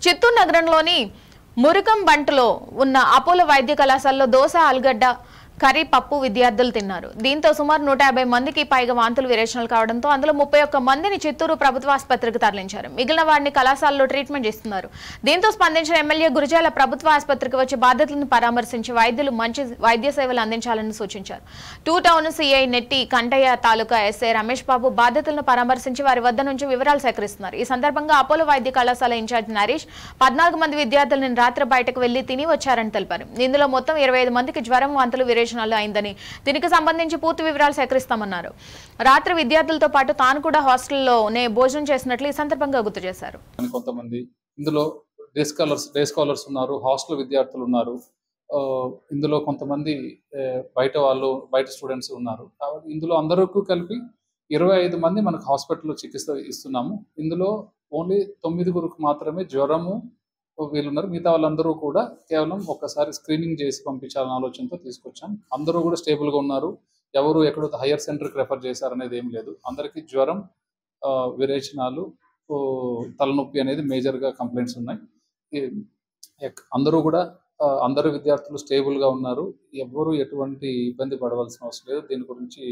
చిత్తూరు నగరంలోని మురుకంబంటలో ఉన్న అపోలో వైద్య కళాశాలలో దోస ఆలుగడ్డ కర్రీ పప్పు విద్యార్థులు తిన్నారు. దీంతో సుమారు 150 మందికి పైగా వాంతులు విరేచనలు కావడంతో అందులో 31 మందిని చిత్తూరు ప్రభుత్వ ఆసుపత్రికి తరలించారు. మిగిలిన వారిని కళాశాలలో ట్రీట్మెంట్ చేస్తున్నారు. దీంతో స్పందించిన ఎమ్మెల్యే గురజాల ప్రభుత్వ ఆసుపత్రికి వచ్చి బాధితులను పరామర్శించి వైద్యులు మంచి వైద్య సేవలు అందించాలని సూచించారు. 2 టౌన్ సిఐ నెట్టి కంటయ్య తాలూకా ఎస్ఐ రమేష్ బాబు బాధితులను పరామర్శించి వారి వద్ద నుంచి వివరాలు సేకరిస్తున్నారు. ఈ సందర్భంగా అపోలో వైద్య కళాశాల ఇన్ఛార్జ్ నరేష్ 14 మంది విద్యార్థులను రాత్రి బయటకు వెళ్లి తిని వచ్చారని తెలిపారు. ఇందులో మొత్తం 25 మందికి జ్వరం వాంతులు అయిందని దీనికి సంబంధించి పూర్తి వివరాలు సేకరిస్తామన్నారు. రాత్రి విద్యార్థులతో పాటు తాను కూడా హాస్టల్లోనే భోజనం చేసినట్లు ఈ సందర్భంగా గుర్తు చేశారు. కొంతమంది ఇందులో డే స్కాలర్స్ ఉన్నారు, హాస్టల్ విద్యార్థులు ఉన్నారు, ఇందులో కొంతమంది బయట స్టూడెంట్స్ ఉన్నారు. ఇందులో అందరికీ కలిపి 25 మంది మనకు హాస్పిటల్లో చికిత్స ఇస్తున్నాము. ఇందులో ఓన్లీ 9 మాత్రమే జ్వరము వీళ్ళున్నారు. మిగతా వాళ్ళందరూ కూడా కేవలం ఒక్కసారి స్క్రీనింగ్ చేసి పంపించాలనే ఆలోచనతో తీసుకొచ్చాం. అందరూ కూడా స్టేబుల్గా ఉన్నారు. ఎవరు ఎక్కడో హయ్యర్ సెంటర్కి రెఫర్ చేశారనేది ఏం లేదు. అందరికీ జ్వరం, విరేచనాలు, తలనొప్పి అనేది మేజర్గా కంప్లైంట్స్ ఉన్నాయి. అందరూ విద్యార్థులు స్టేబుల్గా ఉన్నారు. ఎవరు ఎటువంటి ఇబ్బంది పడవలసిన అవసరం లేదు. దీని గురించి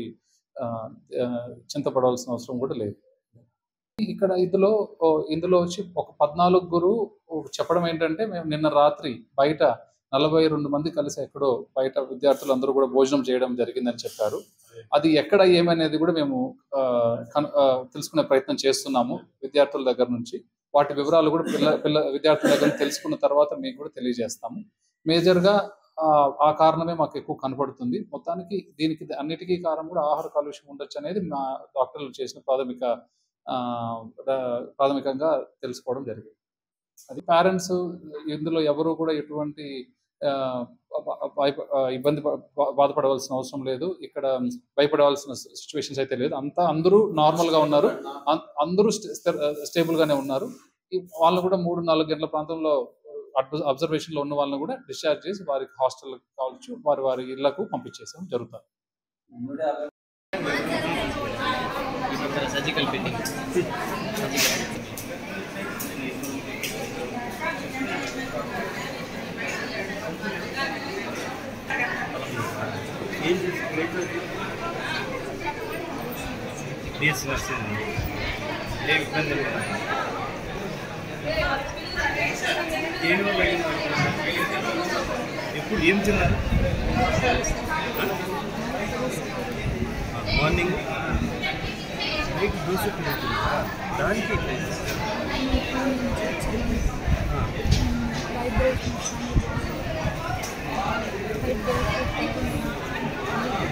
చింతపడవలసిన అవసరం కూడా లేదు. ఇక్కడ ఇందులో వచ్చి ఒక 14 చెప్పడం ఏంటంటే, మేము నిన్న రాత్రి బయట 42 మంది కలిసి ఎక్కడో బయట విద్యార్థులు అందరూ కూడా భోజనం చేయడం జరిగిందని చెప్పారు. అది ఎక్కడ ఏమనేది కూడా మేము తెలుసుకునే ప్రయత్నం చేస్తున్నాము విద్యార్థుల దగ్గర నుంచి. వాటి వివరాలు కూడా విద్యార్థుల దగ్గర తెలుసుకున్న తర్వాత మీకు కూడా తెలియజేస్తాము. మేజర్గా ఆ కారణమే మాకు ఎక్కువ కనపడుతుంది. మొత్తానికి దీనికి అన్నిటికీ కారణం కూడా ఆహార కాలుష్యం ఉండొచ్చు అనేది మా డాక్టర్లు చేసిన ప్రాథమికంగా తెలుసుకోవడం జరిగింది. అది పేరెంట్స్ ఇందులో ఎవరు కూడా ఎటువంటి ఇబ్బంది బాధపడవలసిన అవసరం లేదు. ఇక్కడ భయపడవలసిన సిచ్యువేషన్స్ అయితే లేదు. అందరూ నార్మల్గా ఉన్నారు. అందరూ స్టేబుల్గానే ఉన్నారు. వాళ్ళని కూడా 3-4 గంటల ప్రాంతంలో అబ్జర్వేషన్లో ఉన్న వాళ్ళని కూడా డిశ్చార్జ్ చేసి వారికి హాస్టల్ కావచ్చు, వారి ఇళ్లకు పంపించేసాం జరుగుతుంది. సర్జికల్ ఫిట్టింగ్ ఎప్పుడు ఏం తిన్నారు? మార్నింగ్ దోశ దానికి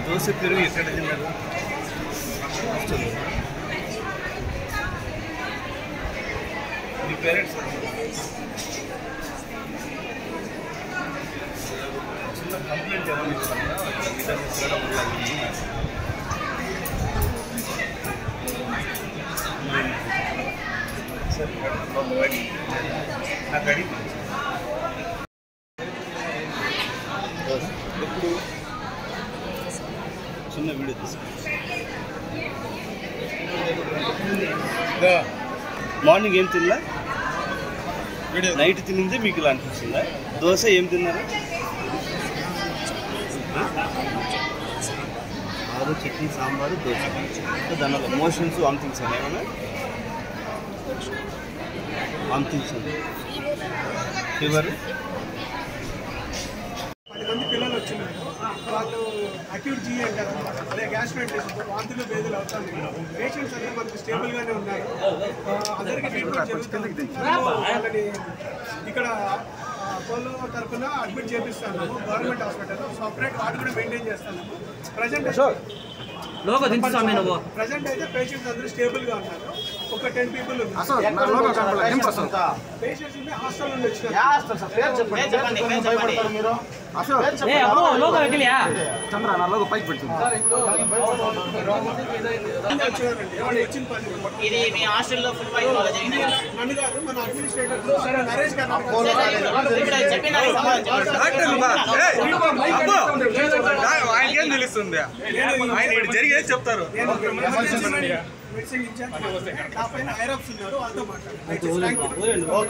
దోశ పెరుగు ఎక్కడ తిన్నారు? మీ పేరెంట్స్ చిన్న కంప్లైంట్ ఎవరు నాకు అడిగి ఎప్పుడు చిన్న వీడియో తీసుకుంటా. మార్నింగ్ ఏం తిన్నా? నైట్ తినిందే మీకు ఇలా అనిపిస్తుందా? దోశ ఏం తిన్నారా? ఆరు చట్నీ, సాంబారు, దోశ. దానివల్ల మోషన్స్, వామిటింగ్స్ అని ఏమన్నా? వామిటింగ్స్ అండి, ఫీవర్. 10 మంది పిల్లలు వచ్చినారు. వాళ్ళు అక్యూట్ జీ అంటారు అనమాట. అదే గ్యాస్ట్రైటిస్, వాంతులు బేదులు అవుతాయి. పేషెంట్స్ అందరూ మనకు స్టేబుల్గానే ఉన్నారు. అందరికీ ట్రీట్మెంట్ జరుగుతుంది. వాళ్ళని ఇక్కడ అపోలో తరఫున అడ్మిట్ చేపిస్తాము. గవర్నమెంట్ హాస్పిటల్లో సపరేట్ వార్డు కూడా మెయింటైన్ చేస్తాము. ప్రజెంట్ అయితే పేషెంట్స్ అందరూ స్టేబుల్గా ఉన్నారు. ఒక 10 పీపుల్ పేషెంట్స్ హాస్టల్ నుండి నన్ను కాదు, మన అడ్మినిస్ట్రేటర్ నరేష్ గారు ఆయనకేం తెలుస్తుంది? ఆయన జరిగేది చెప్తారు. మెడిసిన్ ఇన్ఛార్జ్ నా పైన ఐరాప్స్ ఉన్నారు, వాళ్ళతో మాట్లాడారు.